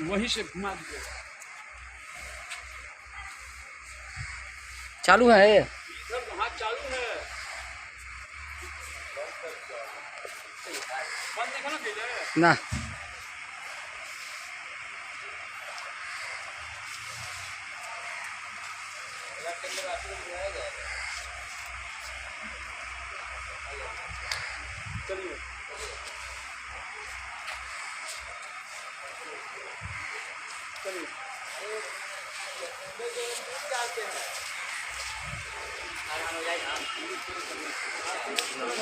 वहीं से घुमा दीजिएगा। चालू है ये? इधर वहाँ चालू है, बंद देखो ना पहले। ना चलिए चलिए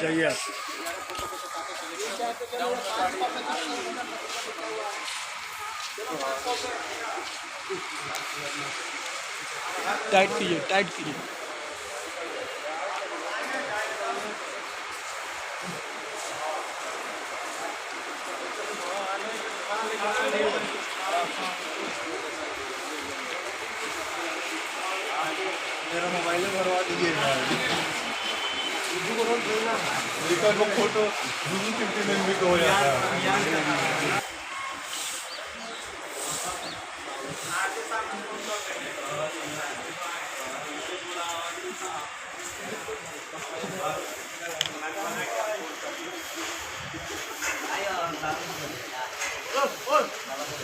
चाहिए। टाइट कीजिए, टाइट कीजिए। मेरा मोबाइल भरवा दीजिएगा। फोटो 50 MB का हो जाता है।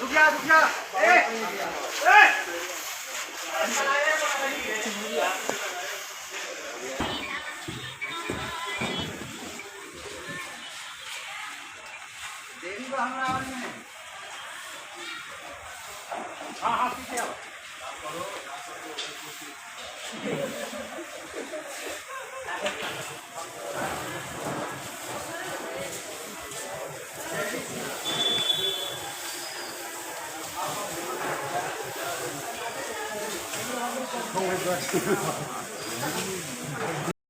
रुक जा हाँ हाँ ठीक है। Oh my God.